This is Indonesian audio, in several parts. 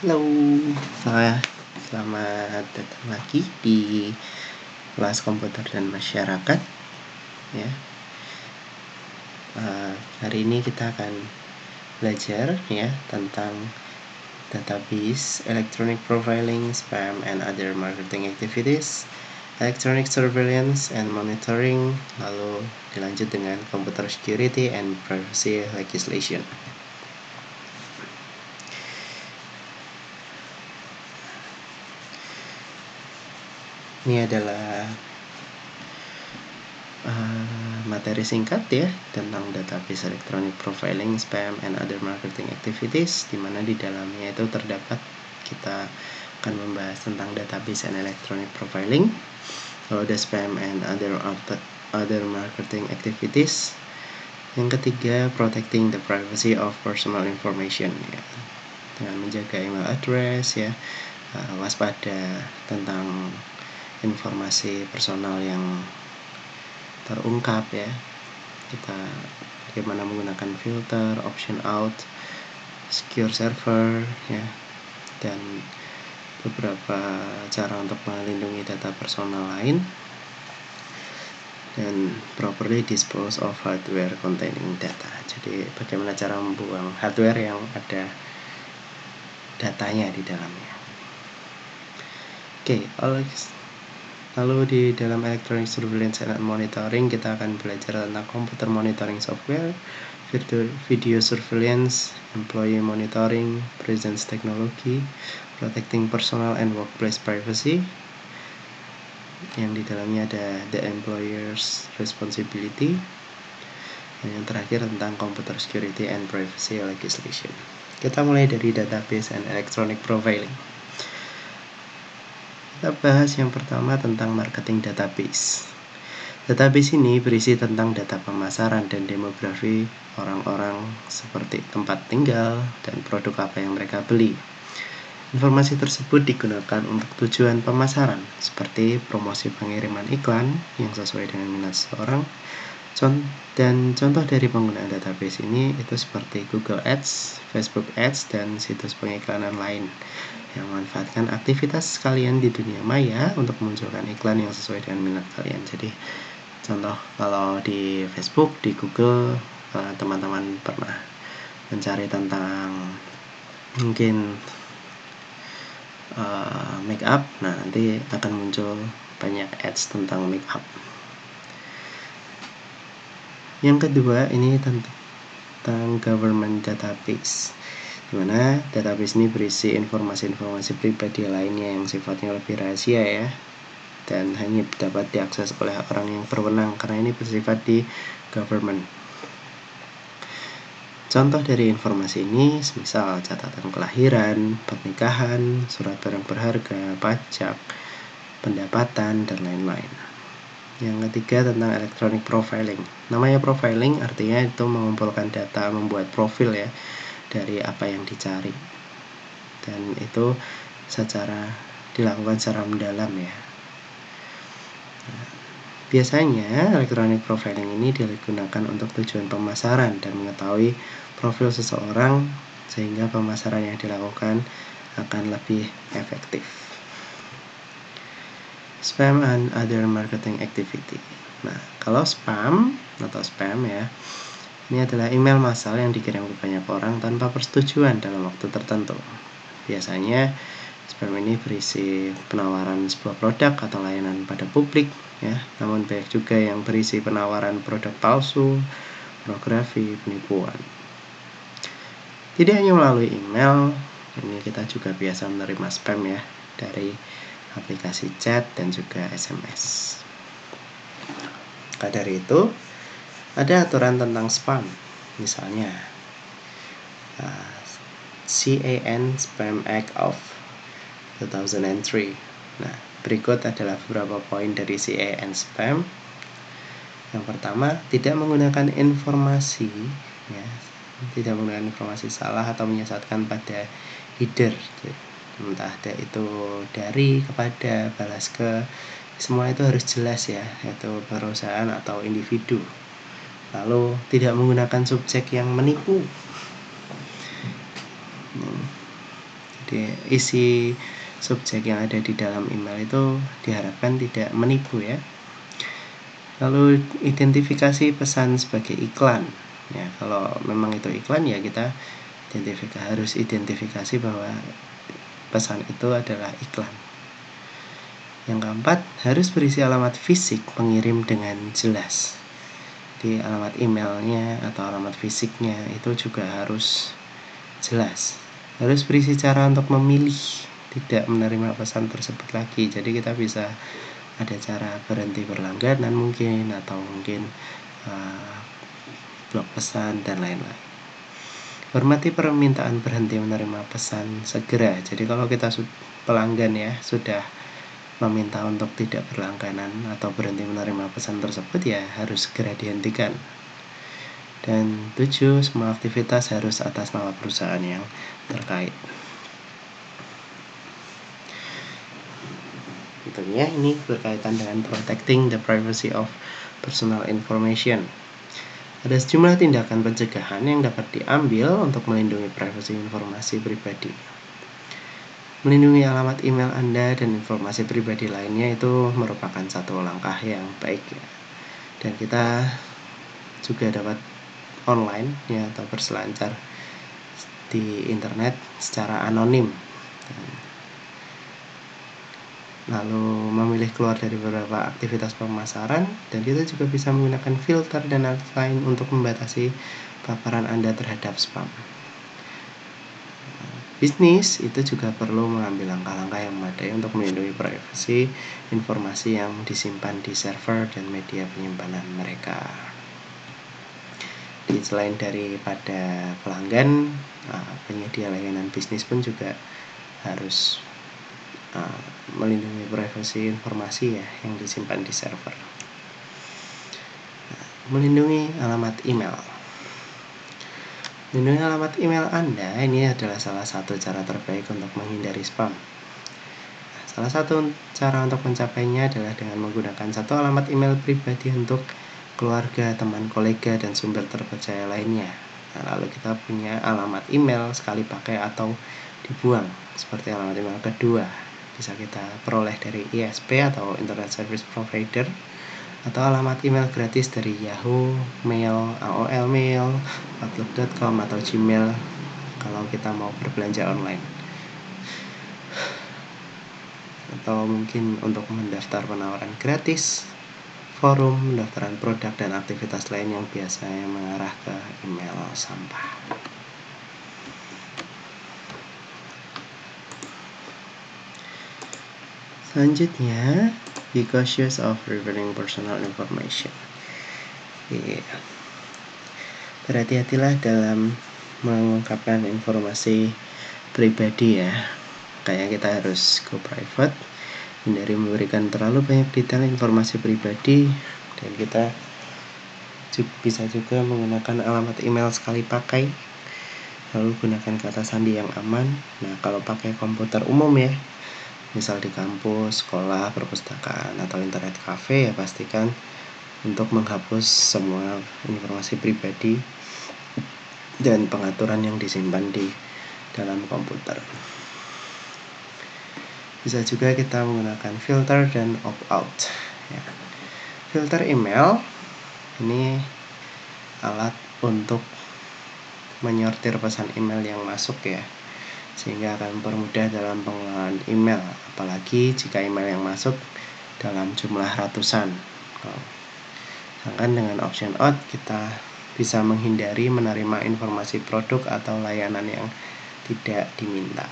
Halo, selamat datang lagi di kelas komputer dan masyarakat. Ya, hari ini kita akan belajar ya tentang database, electronic profiling, spam and other marketing activities, electronic surveillance and monitoring, lalu dilanjut dengan computer security and privacy legislation. Ini adalah materi singkat ya tentang database, electronic profiling, spam and other marketing activities, di mana di dalamnya itu terdapat kita akan membahas tentang database and electronic profiling, lalu ada spam and other marketing activities. Yang ketiga, protecting the privacy of personal information ya, dengan menjaga email address ya, waspada tentang informasi personal yang terungkap ya, kita bagaimana menggunakan filter, option out, secure server ya, dan beberapa cara untuk melindungi data personal lain, dan properly dispose of hardware containing data. Jadi bagaimana cara membuang hardware yang ada datanya di dalamnya. Oke, lalu di dalam electronic surveillance and monitoring kita akan belajar tentang computer monitoring software, video surveillance, employee monitoring, presence technology, protecting personal and workplace privacy, yang di dalamnya ada the employer's responsibility, dan yang terakhir tentang computer security and privacy legislation. Kita mulai dari database and electronic profiling. Kita bahas yang pertama tentang marketing database. Database ini berisi tentang data pemasaran dan demografi orang-orang seperti tempat tinggal dan produk apa yang mereka beli. Informasi tersebut digunakan untuk tujuan pemasaran seperti promosi pengiriman iklan yang sesuai dengan minat seseorang. Dan contoh dari penggunaan database ini itu seperti Google Ads, Facebook Ads, dan situs pengiklanan lain yang memanfaatkan aktivitas kalian di dunia maya untuk memunculkan iklan yang sesuai dengan minat kalian. Jadi contoh kalau di Facebook, di Google, teman-teman pernah mencari tentang mungkin make up, nah nanti akan muncul banyak ads tentang make up. Yang kedua ini tentang government database, di mana database ini berisi informasi-informasi pribadi lainnya yang sifatnya lebih rahasia ya, dan hanya dapat diakses oleh orang yang berwenang karena ini bersifat di government. Contoh dari informasi ini misal catatan kelahiran, pernikahan, surat barang berharga, pajak, pendapatan, dan lain-lain. Yang ketiga tentang electronic profiling. Namanya profiling artinya itu mengumpulkan data, membuat profil ya dari apa yang dicari, dan itu dilakukan secara mendalam ya. Biasanya electronic profiling ini digunakan untuk tujuan pemasaran dan mengetahui profil seseorang sehingga pemasaran yang dilakukan akan lebih efektif. Spam and other marketing activity. Nah, kalau spam atau spam ya, ini adalah email massal yang dikirim ke banyak orang tanpa persetujuan dalam waktu tertentu. Biasanya spam ini berisi penawaran sebuah produk atau layanan pada publik ya, namun banyak juga yang berisi penawaran produk palsu, pornografi, penipuan. Tidak hanya melalui email, ini kita juga biasa menerima spam ya dari aplikasi chat dan juga SMS. Maka dari itu ada aturan tentang spam, misalnya CAN Spam Act of 2003. Nah, berikut adalah beberapa poin dari CAN Spam. Yang pertama, tidak menggunakan informasi ya, tidak menggunakan informasi salah atau menyesatkan pada header, entah itu dari, kepada, balas ke, semua itu harus jelas ya, yaitu perusahaan atau individu. Lalu tidak menggunakan subjek yang menipu. Jadi isi subjek yang ada di dalam email itu diharapkan tidak menipu ya. Lalu identifikasi pesan sebagai iklan. Ya, kalau memang itu iklan ya kita harus identifikasi bahwa pesan itu adalah iklan. Yang keempat, harus berisi alamat fisik pengirim dengan jelas. Di alamat emailnya atau alamat fisiknya itu juga harus jelas. Harus berisi cara untuk memilih tidak menerima pesan tersebut lagi. Jadi kita bisa ada cara berhenti berlangganan mungkin, atau mungkin blok pesan dan lain-lain. Hormati permintaan berhenti menerima pesan segera. Jadi kalau kita pelanggan ya sudah meminta untuk tidak berlangganan atau berhenti menerima pesan tersebut, ya harus segera dihentikan. Dan 7, semua aktivitas harus atas nama perusahaan yang terkait. Tentunya ini berkaitan dengan protecting the privacy of personal information. Ada sejumlah tindakan pencegahan yang dapat diambil untuk melindungi privasi informasi pribadi. Melindungi alamat email Anda dan informasi pribadi lainnya itu merupakan satu langkah yang baik ya. Dan kita juga dapat online ya, atau berselancar di internet secara anonim. Lalu memilih keluar dari beberapa aktivitas pemasaran, dan kita juga bisa menggunakan filter dan lain untuk membatasi paparan Anda terhadap spam. Bisnis itu juga perlu mengambil langkah-langkah yang memadai untuk melindungi privasi informasi yang disimpan di server dan media penyimpanan mereka. Jadi selain daripada pelanggan, penyedia layanan bisnis pun juga harus melindungi privasi informasi ya yang disimpan di server. Melindungi alamat email. Melindungi alamat email Anda ini adalah salah satu cara terbaik untuk menghindari spam. Salah satu cara untuk mencapainya adalah dengan menggunakan satu alamat email pribadi untuk keluarga, teman, kolega, dan sumber terpercaya lainnya. Lalu kita punya alamat email sekali pakai atau dibuang, seperti alamat email kedua. Bisa kita peroleh dari ISP atau Internet Service Provider, atau alamat email gratis dari Yahoo Mail, AOL Mail, Outlook.com, atau Gmail kalau kita mau berbelanja online. Atau mungkin untuk mendaftar penawaran gratis, forum, pendaftaran produk, dan aktivitas lain yang biasanya mengarah ke email sampah. Selanjutnya, be cautious of revealing personal information. Berhati-hatilah dalam mengungkapkan informasi pribadi ya. Kayak kita harus go private, hindari memberikan terlalu banyak detail informasi pribadi, dan kita bisa juga menggunakan alamat email sekali pakai. Lalu gunakan kata sandi yang aman. Nah, kalau pakai komputer umum ya, misal di kampus, sekolah, perpustakaan, atau internet cafe, ya pastikan untuk menghapus semua informasi pribadi dan pengaturan yang disimpan di dalam komputer. Bisa juga kita menggunakan filter dan opt-out ya. Filter email ini alat untuk menyortir pesan email yang masuk ya, sehingga akan mempermudah dalam pengelolaan email, apalagi jika email yang masuk dalam jumlah ratusan. Sedangkan dengan option out kita bisa menghindari menerima informasi produk atau layanan yang tidak diminta.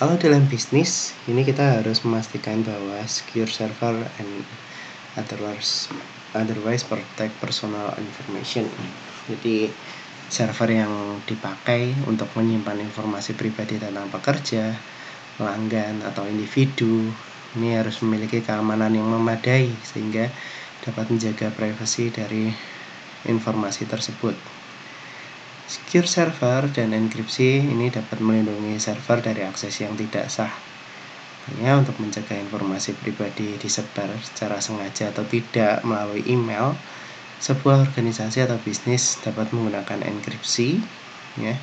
Kalau dalam bisnis, ini kita harus memastikan bahwa secure server and otherwise protect personal information. Jadi server yang dipakai untuk menyimpan informasi pribadi tentang pekerja, pelanggan, atau individu ini harus memiliki keamanan yang memadai sehingga dapat menjaga privasi dari informasi tersebut. Secure server dan enkripsi ini dapat melindungi server dari akses yang tidak sah. Hanya untuk mencegah informasi pribadi disebar secara sengaja atau tidak melalui email, Sebuah organisasi atau bisnis dapat menggunakan enkripsi, ya,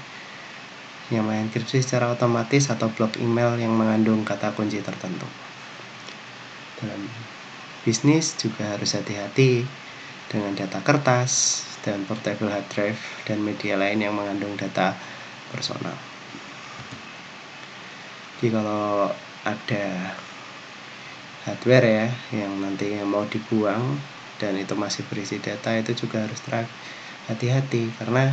yang mengenkripsi secara otomatis atau blok email yang mengandung kata kunci tertentu. Dalam bisnis juga harus hati-hati dengan data kertas dan portable hard drive dan media lain yang mengandung data personal. Jadi kalau ada hardware ya yang nanti mau dibuang dan itu masih berisi data, itu juga harus hati-hati, karena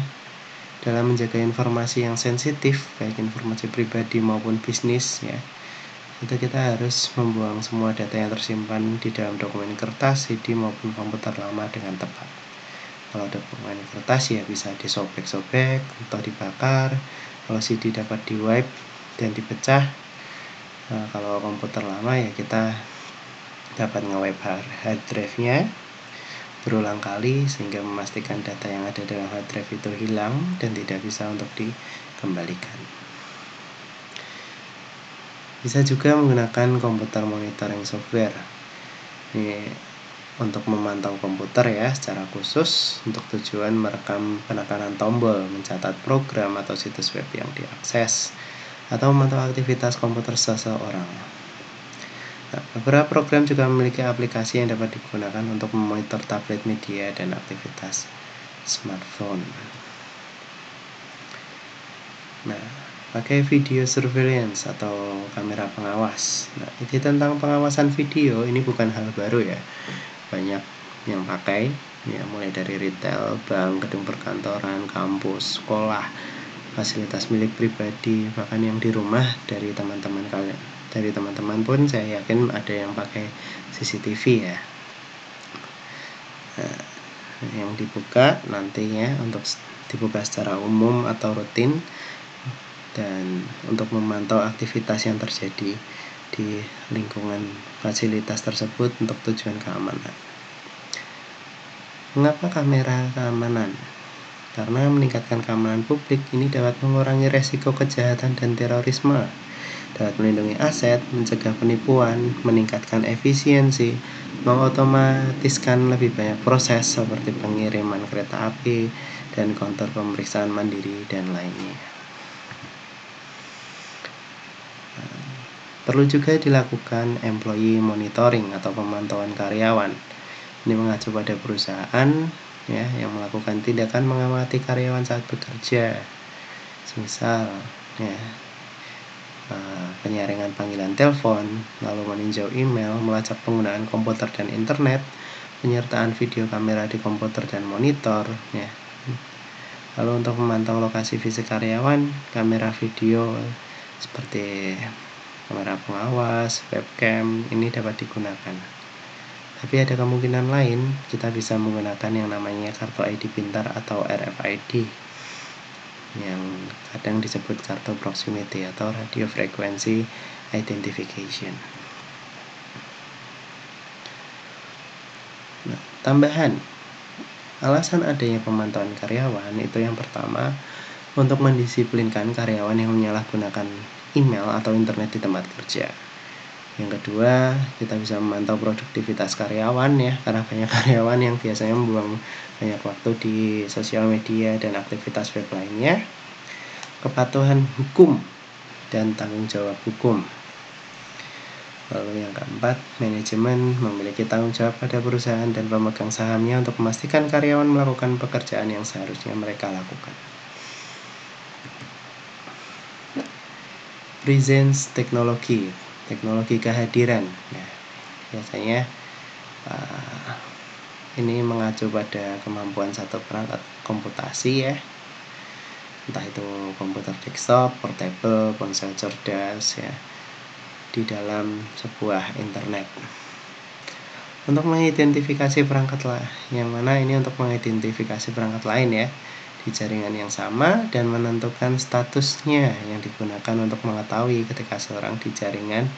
dalam menjaga informasi yang sensitif baik informasi pribadi maupun bisnis ya, itu kita harus membuang semua data yang tersimpan di dalam dokumen kertas, CD maupun komputer lama dengan tepat. Kalau dokumen kertas ya bisa disobek-sobek atau dibakar. Kalau CD dapat di-wipe dan dipecah. Nah, kalau komputer lama ya kita dapat nge-wipe hard drive-nya berulang kali sehingga memastikan data yang ada dalam hard drive itu hilang dan tidak bisa untuk dikembalikan. Bisa juga menggunakan komputer monitoring software. Ini untuk memantau komputer ya secara khusus untuk tujuan merekam penekanan tombol, mencatat program atau situs web yang diakses, atau memantau aktivitas komputer seseorang. Nah, beberapa program juga memiliki aplikasi yang dapat digunakan untuk memonitor tablet, media, dan aktivitas smartphone. Nah, pakai video surveillance atau kamera pengawas. Nah, ini tentang pengawasan video ini bukan hal baru ya. Banyak yang pakai, ya mulai dari retail, bank, gedung perkantoran, kampus, sekolah, fasilitas milik pribadi, bahkan yang di rumah dari teman-teman kalian. Dari teman-teman pun saya yakin ada yang pakai CCTV ya. Nah, yang dibuka nantinya untuk dibuka secara umum atau rutin dan untuk memantau aktivitas yang terjadi di lingkungan fasilitas tersebut untuk tujuan keamanan. Mengapa kamera keamanan? Karena meningkatkan keamanan publik ini dapat mengurangi resiko kejahatan dan terorisme, dapat melindungi aset, mencegah penipuan, meningkatkan efisiensi, mengotomatiskan lebih banyak proses seperti pengiriman kereta api dan konter pemeriksaan mandiri dan lainnya. Perlu juga dilakukan employee monitoring atau pemantauan karyawan. Ini mengacu pada perusahaan ya yang melakukan tindakan mengamati karyawan saat bekerja, semisal ya penyaringan panggilan telepon, lalu meninjau email, melacak penggunaan komputer dan internet, penyertaan video kamera di komputer dan monitor ya. Lalu untuk memantau lokasi fisik karyawan, kamera video seperti kamera pengawas, webcam ini dapat digunakan. Tapi ada kemungkinan lain, kita bisa menggunakan yang namanya kartu ID pintar atau RFID, yang kadang disebut kartu proximity atau radio frequency identification. Nah, tambahan, alasan adanya pemantauan karyawan itu yang pertama, untuk mendisiplinkan karyawan yang menyalahgunakan email atau internet di tempat kerja. Yang kedua, kita bisa memantau produktivitas karyawan ya, karena banyak karyawan yang biasanya membuang banyak waktu di sosial media dan aktivitas web lainnya. Kepatuhan hukum dan tanggung jawab hukum. Lalu yang keempat, manajemen memiliki tanggung jawab pada perusahaan dan pemegang sahamnya untuk memastikan karyawan melakukan pekerjaan yang seharusnya mereka lakukan. Presence teknologi kehadiran ya, biasanya ini mengacu pada kemampuan satu perangkat komputasi ya, entah itu komputer desktop, portable, ponsel cerdas ya, di dalam sebuah internet. Untuk mengidentifikasi perangkat yang mana ini untuk mengidentifikasi perangkat lain ya di jaringan yang sama dan menentukan statusnya yang digunakan untuk mengetahui ketika seorang di jaringan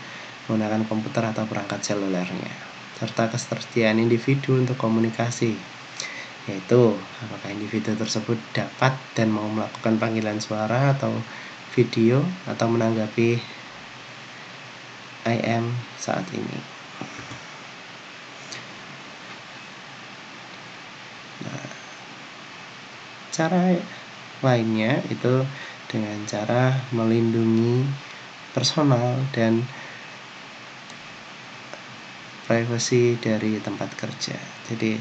menggunakan komputer atau perangkat selulernya, serta ketersediaan individu untuk komunikasi, yaitu apakah individu tersebut dapat dan mau melakukan panggilan suara atau video atau menanggapi IM saat ini. cara lainnya itu dengan cara melindungi personal dan privasi dari tempat kerja. Jadi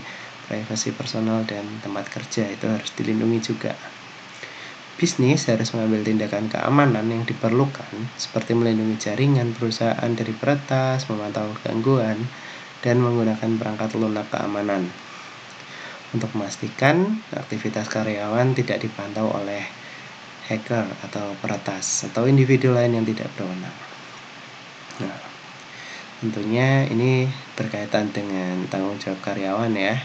privasi personal dan tempat kerja itu harus dilindungi juga. Bisnis harus mengambil tindakan keamanan yang diperlukan, seperti melindungi jaringan perusahaan dari peretas, memantau gangguan, dan menggunakan perangkat lunak keamanan untuk memastikan aktivitas karyawan tidak dipantau oleh hacker atau peretas atau individu lain yang tidak berwenang. Nah, tentunya ini berkaitan dengan tanggung jawab karyawan ya,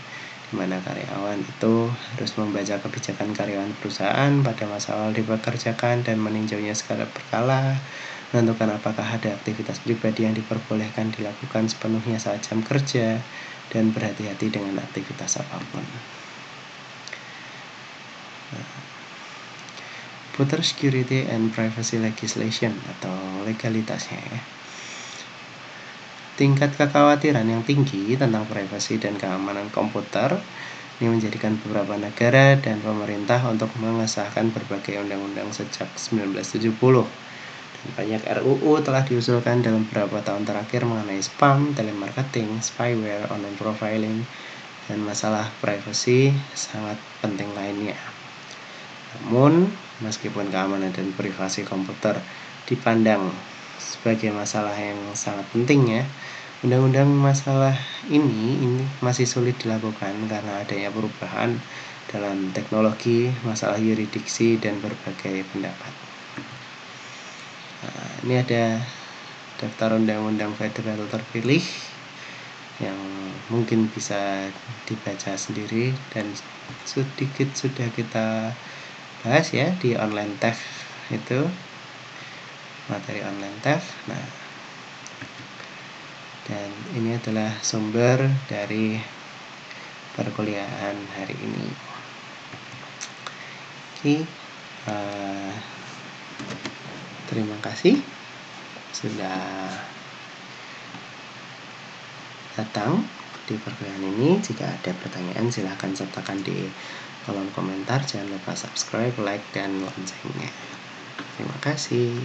di mana karyawan itu harus membaca kebijakan karyawan perusahaan pada masa awal dipekerjakan dan meninjaunya secara berkala, menentukan apakah ada aktivitas pribadi yang diperbolehkan dilakukan sepenuhnya saat jam kerja, dan berhati-hati dengan aktivitas apapun. Puter Security and Privacy Legislation atau legalitasnya ya. Tingkat kekhawatiran yang tinggi tentang privasi dan keamanan komputer ini menjadikan beberapa negara dan pemerintah untuk mengesahkan berbagai undang-undang sejak 1970. Dan banyak RUU telah diusulkan dalam beberapa tahun terakhir mengenai spam, telemarketing, spyware, online profiling, dan masalah privasi sangat penting lainnya. Namun, meskipun keamanan dan privasi komputer dipandang sebagai masalah yang sangat penting ya, undang-undang masalah ini masih sulit dilakukan karena adanya perubahan dalam teknologi, masalah yurisdiksi, dan berbagai pendapat. Nah, ini ada daftar undang-undang federal terpilih yang mungkin bisa dibaca sendiri dan sedikit sudah kita bahas ya di online theft itu, materi online theft. Nah, dan ini adalah sumber dari perkuliahan hari ini. Oke, terima kasih sudah datang di perkuliahan ini. Jika ada pertanyaan silahkan sertakan di kolom komentar. Jangan lupa subscribe, like, dan loncengnya. Terima kasih.